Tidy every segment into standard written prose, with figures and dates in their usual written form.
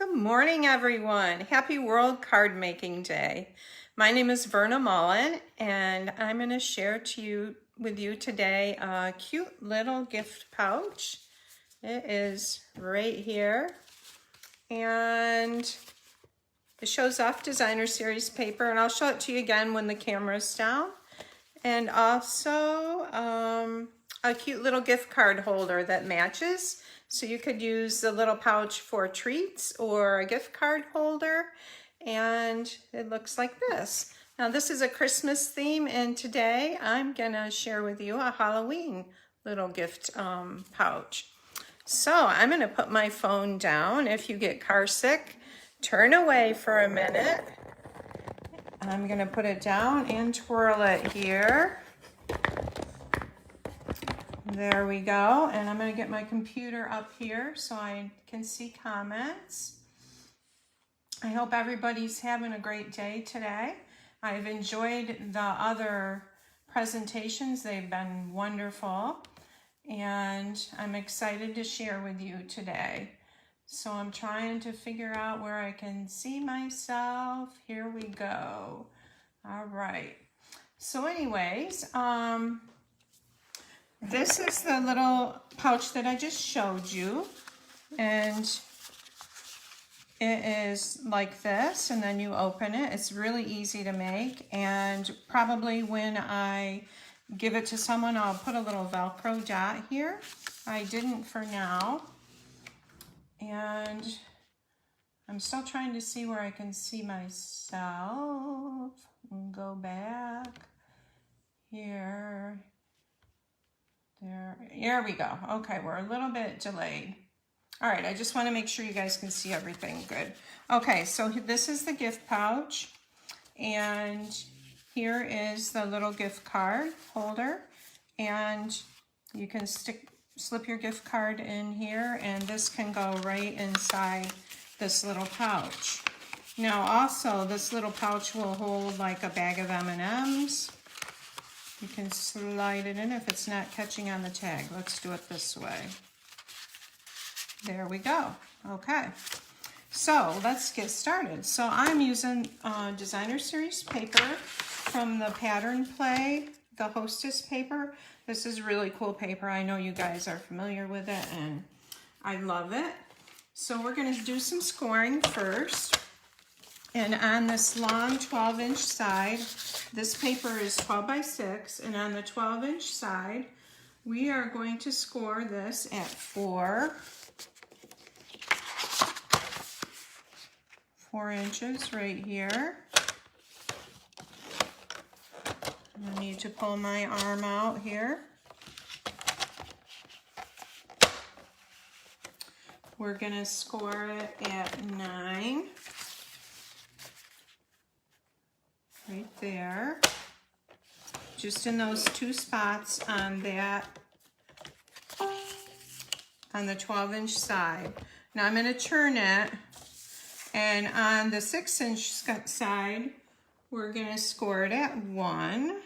Good morning, everyone. Happy World Card Making Day. My name is Verna Mullen, and I'm going to share with you today a cute little gift pouch. It is right here, and it shows off designer series paper, and I'll show it to you again when the camera's down. And also a cute little gift card holder that matches. So you could use the little pouch for treats or a gift card holder. And it looks like this. Now this is a Christmas theme, and today I'm gonna share with you a Halloween little gift pouch. So I'm gonna put my phone down. If you get car sick, turn away for a minute. I'm gonna put it down and twirl it here. There we go. And I'm gonna get my computer up here so I can see comments. I hope everybody's having a great day today. I've enjoyed the other presentations. They've been wonderful. And I'm excited to share with you today. So I'm trying to figure out where I can see myself. Here we go. All right. So anyways, this is the little pouch that I just showed you. And it is like this, and then you open it. It's really easy to make. And probably when I give it to someone, I'll put a little Velcro dot here. I didn't for now. And I'm still trying to see where I can see myself. Go back here. There we go. Okay, we're a little bit delayed. All right, I just want to make sure you guys can see everything good. Okay, so this is the gift pouch, and here is the little gift card holder, and you can slip your gift card in here, and this can go right inside this little pouch. Now also, this little pouch will hold like a bag of M&Ms. You can slide it in if it's not catching on the tag. Let's do it this way. There we go. Okay, so let's get started. So I'm using designer series paper from the Pattern Play, the Hostess paper. This is really cool paper. I know you guys are familiar with it, and I love it. So we're going to do some scoring first. And on this long 12-inch side, this paper is 12 by 6, and on the 12-inch side, we are going to score this at 4 inches right here. I need to pull my arm out here. We're going to score it at 9. Right there, just in those two spots on that, on the 12-inch side. Now I'm going to turn it, and on the 6-inch side, we're going to score it at 1.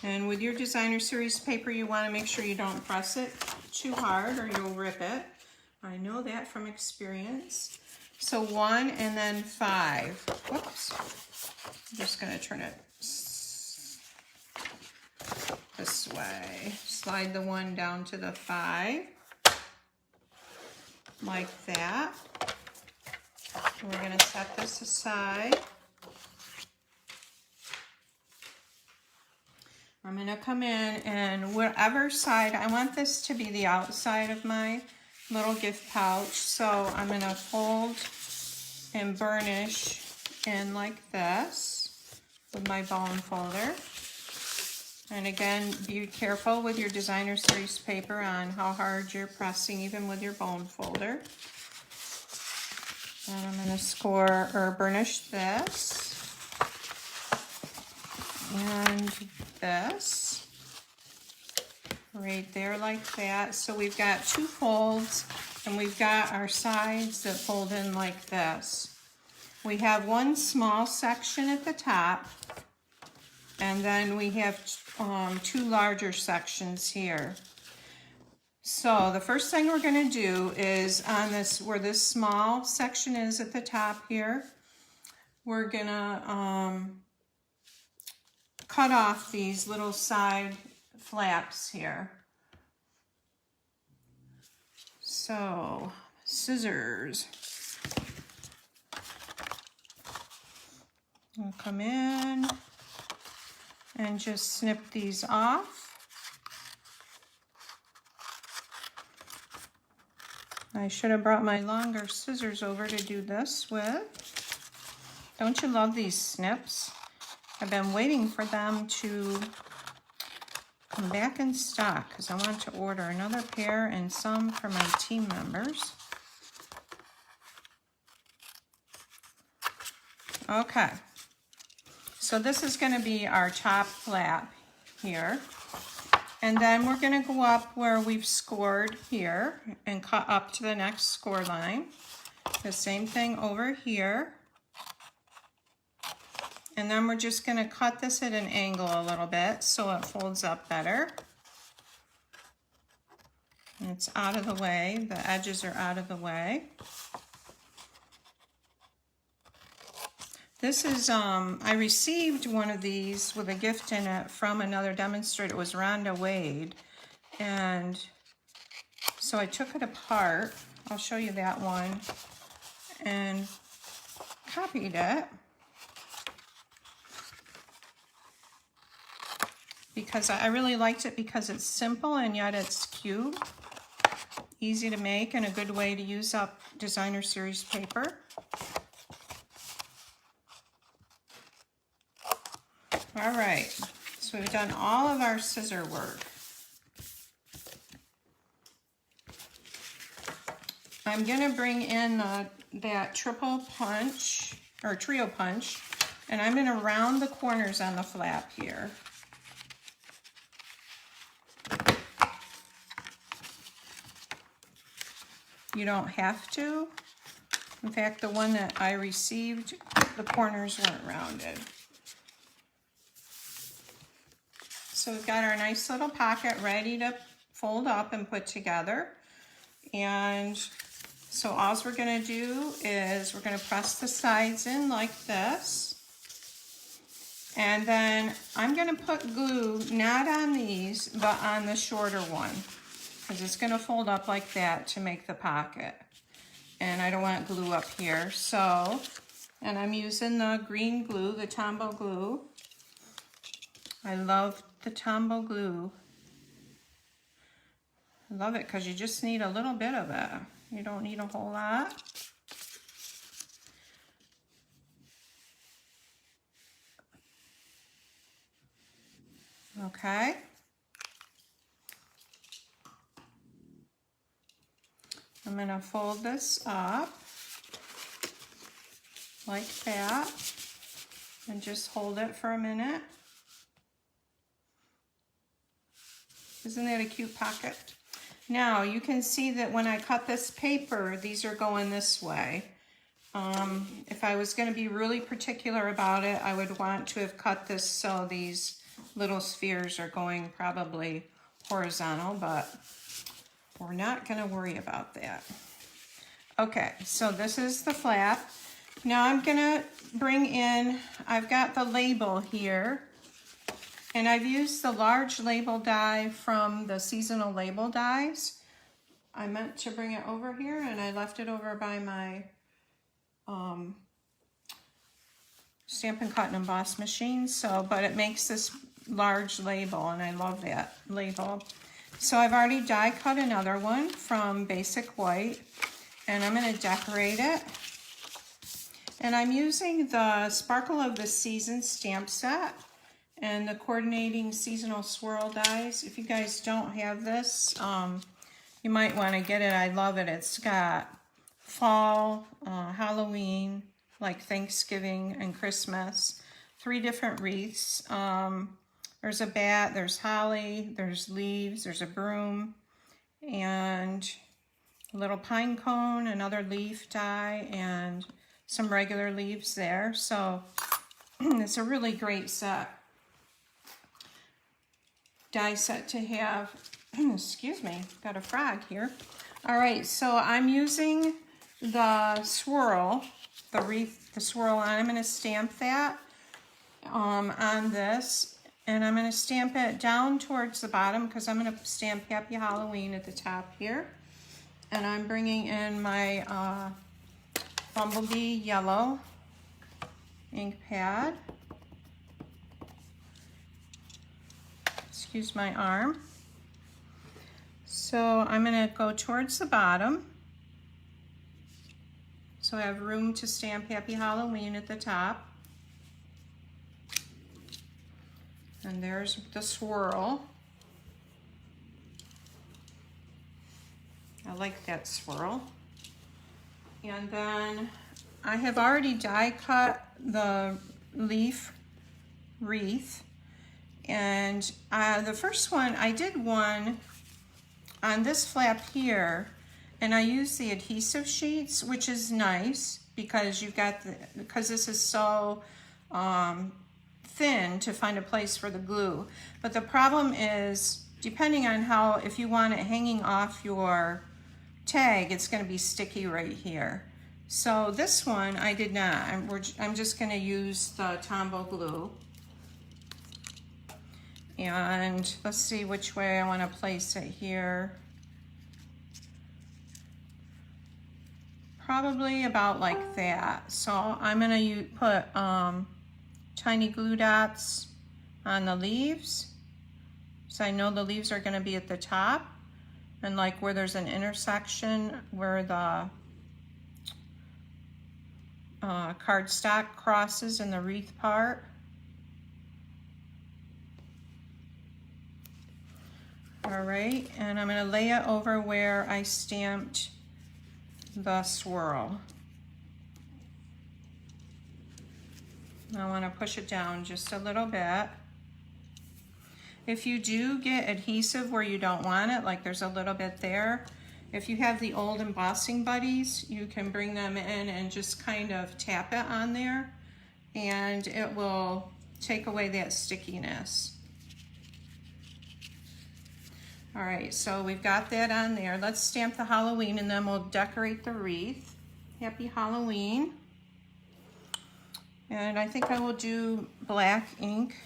And with your designer series paper, you want to make sure you don't press it too hard or you'll rip it. I know that from experience. So 1 and then 5. Whoops. I'm just going to turn it this way. Slide the 1 down to the 5. Like that. We're going to set this aside. I'm going to come in, and whatever side, I want this to be the outside of my little gift pouch, so I'm going to fold and burnish in like this with my bone folder. And again, be careful with your designer series paper on how hard you're pressing, even with your bone folder. And I'm going to score or burnish this and this. Right there like that. So we've got 2 folds, and we've got our sides that fold in like this. We have one small section at the top, and then we have 2 larger sections here. So the first thing we're going to do is on this, where this small section is at the top here, we're going to cut off these little side flaps here. So, scissors. I'll come in and just snip these off. I should have brought my longer scissors over to do this with. Don't you love these snips? I've been waiting for them to come back in stock because I want to order another pair and some for my team members. Okay, so this is going to be our top flap here. And then we're going to go up where we've scored here and cut up to the next score line. The same thing over here. And then we're just going to cut this at an angle a little bit so it folds up better. And it's out of the way. The edges are out of the way. This is, I received one of these with a gift in it from another demonstrator. It was Rhonda Wade. And so I took it apart. I'll show you that one. And copied it. Because I really liked it because it's simple and yet it's cute. Easy to make and a good way to use up designer series paper. All right, so we've done all of our scissor work. I'm gonna bring in that triple punch, or trio punch, and I'm gonna round the corners on the flap here. You don't have to. In fact, the one that I received, the corners weren't rounded. So we've got our nice little pocket ready to fold up and put together. And so all we're going to do is we're going to press the sides in like this. And then I'm going to put glue not on these, but on the shorter one. Because it's going to fold up like that to make the pocket. And I don't want glue up here. So, and I'm using the green glue, the Tombow glue. I love the Tombow glue. I love it because you just need a little bit of it. You don't need a whole lot. Okay. I'm going to fold this up like that and just hold it for a minute. Isn't that a cute pocket? Now you can see that when I cut this paper, these are going this way. If I was going to be really particular about it, I would want to have cut this so these little spheres are going probably horizontal, but we're not going to worry about that. Okay, so this is the flap. Now I'm going to bring in, I've got the label here. And I've used the large label die from the seasonal label dies. I meant to bring it over here and I left it over by my Stampin' Cut and Emboss machine. So, but it makes this large label and I love that label. So I've already die cut another one from Basic White and I'm going to decorate it. And I'm using the Sparkle of the Season stamp set and the coordinating seasonal swirl dies. If you guys don't have this, you might want to get it. I love it. It's got fall, Halloween, like Thanksgiving and Christmas. 3 different wreaths. There's a bat, there's holly, there's leaves, there's a broom, and a little pine cone, another leaf die, and some regular leaves there. So it's a really great set. Die set to have. Excuse me, got a frog here. All right, so I'm using the swirl, the wreath, the swirl, and I'm gonna stamp that on this, and I'm gonna stamp it down towards the bottom because I'm gonna stamp Happy Halloween at the top here. And I'm bringing in my Bumblebee yellow ink pad. Excuse my arm. So I'm going to go towards the bottom. So I have room to stamp Happy Halloween at the top. And there's the swirl. I like that swirl. And then I have already die cut the leaf wreath. And the first one, I did one on this flap here, and I used the adhesive sheets, which is nice because you've got because this is so thin to find a place for the glue. But the problem is, depending on how, if you want it hanging off your tag, it's going to be sticky right here. So this one I did not. I'm just going to use the Tombow glue. And let's see which way I want to place it here. Probably about like that. So I'm going to put tiny glue dots on the leaves. So I know the leaves are going to be at the top. And like where there's an intersection where the cardstock crosses in the wreath part. All right, and I'm going to lay it over where I stamped the swirl. I want to push it down just a little bit. If you do get adhesive where you don't want it, like there's a little bit there, if you have the old embossing buddies, you can bring them in and just kind of tap it on there, and it will take away that stickiness. All right, so we've got that on there. Let's stamp the Halloween and then we'll decorate the wreath. Happy Halloween. And I think I will do black ink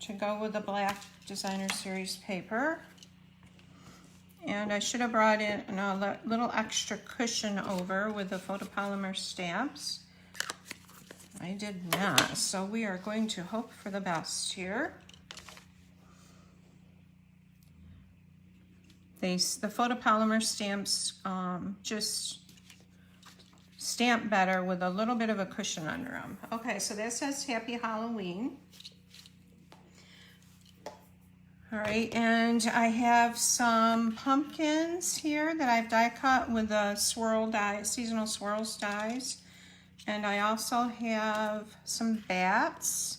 to go with the black Designer Series paper. And I should have brought in a little extra cushion over with the photopolymer stamps. I did not, so we are going to hope for the best here. The photopolymer stamps just stamp better with a little bit of a cushion under them. Okay, so that says Happy Halloween. All right, and I have some pumpkins here that I've die cut with the swirl die, seasonal swirls dies. And I also have some bats.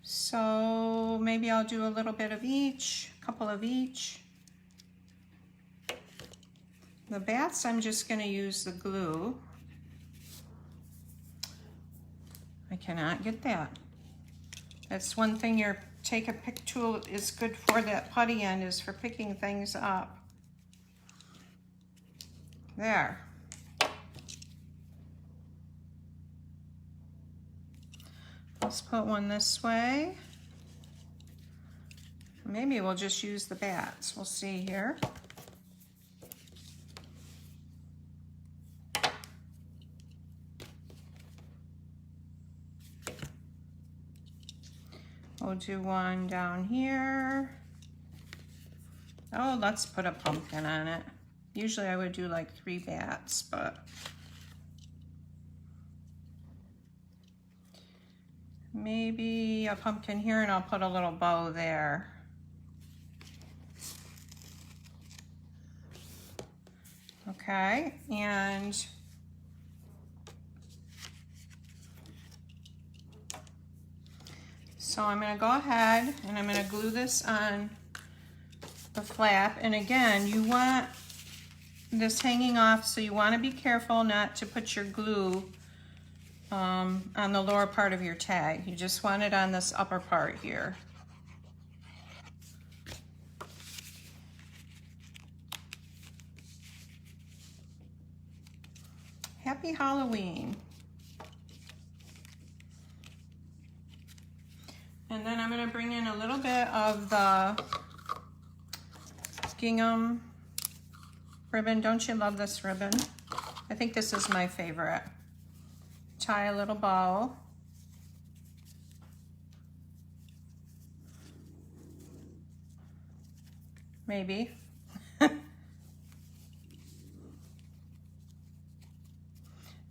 So maybe I'll do a little bit of each, a couple of each. The bats, I'm just going to use the glue. I cannot get that. That's one thing your take a pick tool is good for, that putty end is for picking things up. There. Let's put one this way. Maybe we'll just use the bats. We'll see here. We'll do one down here. Oh, let's put a pumpkin on it. Usually I would do like 3 bats, but maybe a pumpkin here, and I'll put a little bow there. Okay, and so I'm going to go ahead and I'm going to glue this on the flap. And again, you want this hanging off, so you want to be careful not to put your glue on the lower part of your tag. You just want it on this upper part here. Happy Halloween. And then I'm going to bring in a little bit of the gingham ribbon. Don't you love this ribbon? I think this is my favorite. Tie a little bow. Maybe.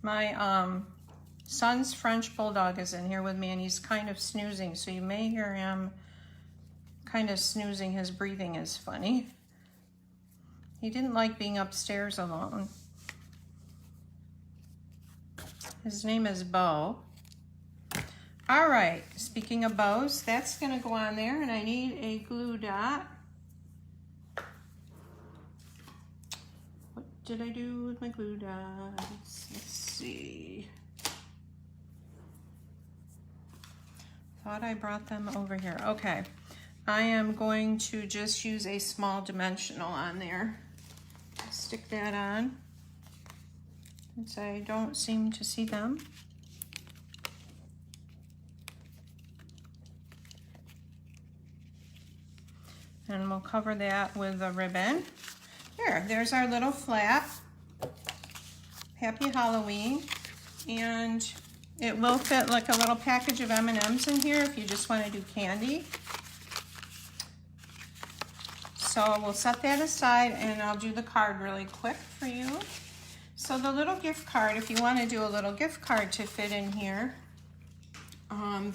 My son's French bulldog is in here with me, and he's kind of snoozing, so you may hear him kind of snoozing. His breathing is funny. He didn't like being upstairs alone. His name is Bo. All right, speaking of bows, that's gonna go on there, and I need a glue dot. What did I do with my glue dots? Let's see. Thought I brought them over here. Okay, I am going to just use a small dimensional on there. Stick that on, since I don't seem to see them. And we'll cover that with a ribbon. There's our little flap. Happy Halloween. And it will fit like a little package of M&Ms in here if you just want to do candy. So we'll set that aside, and I'll do the card really quick for you. So the little gift card, if you want to do a little gift card to fit in here,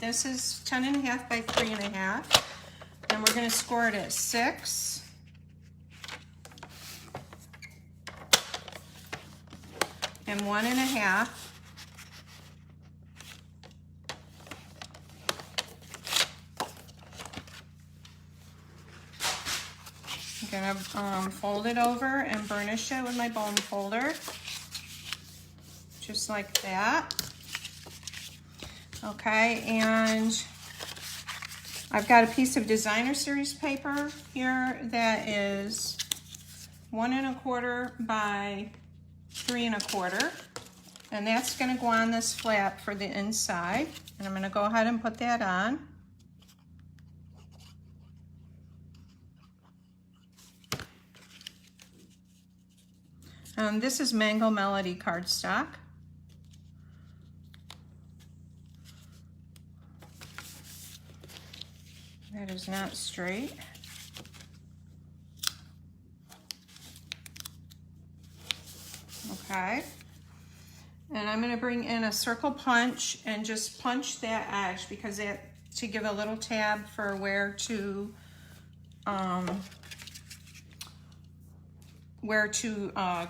this is 10.5 by 3.5. And we're going to score it at 6. And 1.5. I'm going to fold it over and burnish it with my bone folder. Just like that. Okay, and I've got a piece of designer series paper here that is 1.25 by 3.25, and that's going to go on this flap for the inside. And I'm going to go ahead and put that on. This is Mango Melody cardstock. That is not straight. Okay. And I'm going to bring in a circle punch and just punch that edge, because that to give a little tab for where to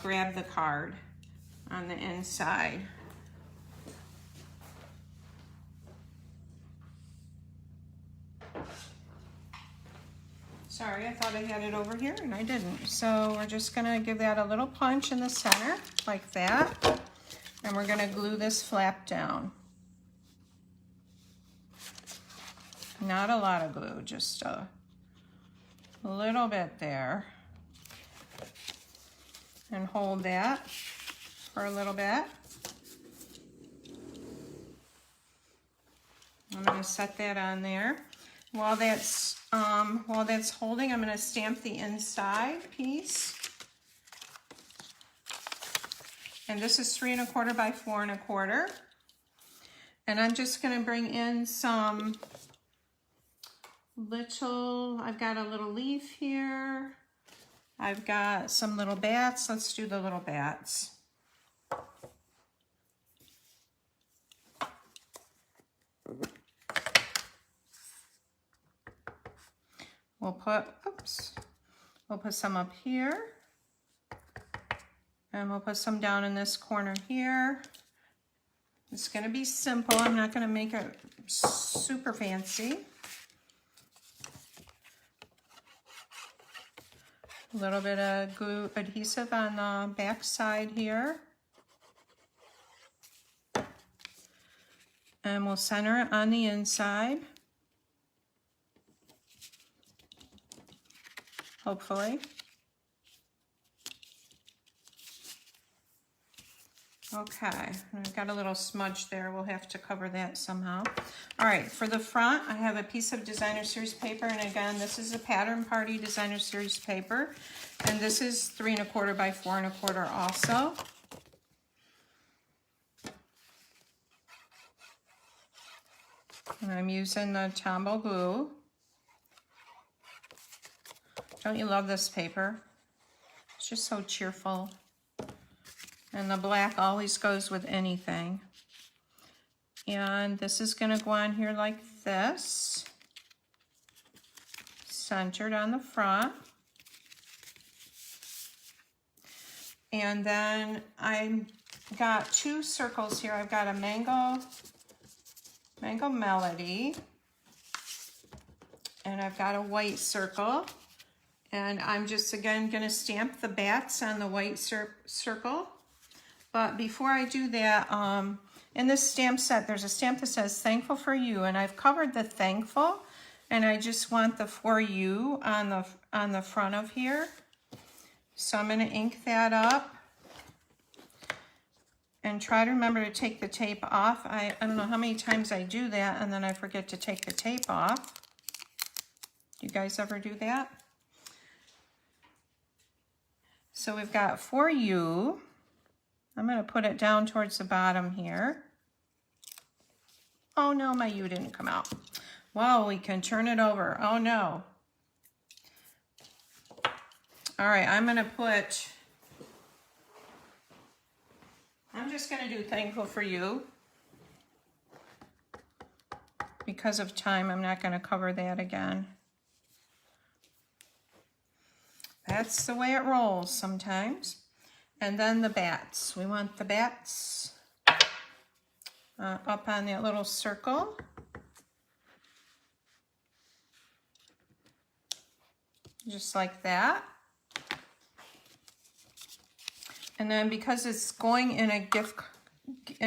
grab the card on the inside. Sorry, I thought I had it over here and I didn't. So we're just gonna give that a little punch in the center like that. And we're gonna glue this flap down. Not a lot of glue, just a little bit there. And hold that for a little bit. I'm gonna set that on there. While that's holding, I'm gonna stamp the inside piece. And this is 3.25 by 4.25. And I'm just gonna bring in some little, I've got a little leaf here. I've got some little bats. Let's do the little bats. We'll put some up here, and we'll put some down in this corner here. It's gonna be simple. I'm not gonna make it super fancy. A little bit of glue adhesive on the back side here. And we'll center it on the inside. Hopefully. Okay, I've got a little smudge there. We'll have to cover that somehow. All right, for the front, I have a piece of Designer Series paper, and again, this is a Pattern Party Designer Series paper, and this is 3 1/4 by 4 1/4 also. And I'm using the Tombow glue. Don't you love this paper? It's just so cheerful. And the black always goes with anything. And this is going to go on here like this, centered on the front. And then I got 2 circles here. I've got a Mango Melody, and I've got a white circle. And I'm just, again, going to stamp the bats on the white circle. But before I do that, in this stamp set, there's a stamp that says Thankful for You, and I've covered the thankful, and I just want the For You on the front of here. So I'm going to ink that up and try to remember to take the tape off. I don't know how many times I do that, and then I forget to take the tape off. You guys ever do that? So we've got For You. I'm going to put it down towards the bottom here. Oh no, my U didn't come out. Well, we can turn it over. Oh no. All right, I'm just going to do Thankful for You. Because of time, I'm not going to cover that again. That's the way it rolls sometimes. And then the bats. We want the bats up on that little circle. Just like that. And then because it's going in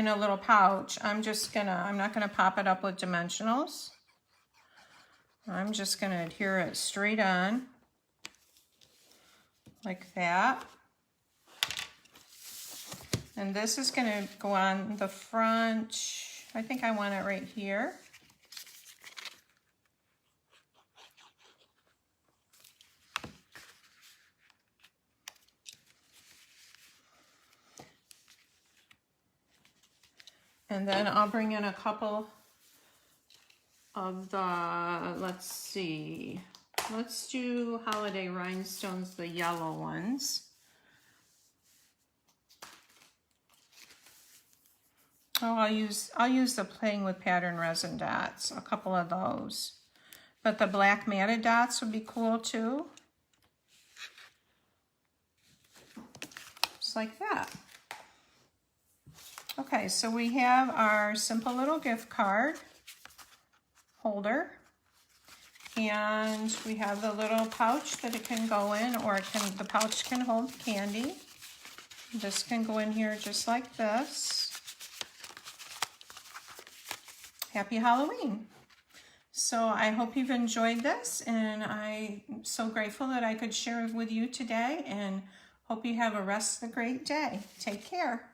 a little pouch, I'm not gonna pop it up with dimensionals. I'm just gonna adhere it straight on like that. And this is going to go on the front. I think I want it right here. And then I'll bring in a couple of the, let's see, let's do Holiday Rhinestones, the yellow ones. Oh, I'll use the Playing with Pattern resin dots, a couple of those. But the black matted dots would be cool too. Just like that. Okay, so we have our simple little gift card holder. And we have the little pouch that it can go in, or the pouch can hold candy. This can go in here just like this. Happy Halloween. So I hope you've enjoyed this, and I'm so grateful that I could share it with you today, and hope you have a great day. Take care.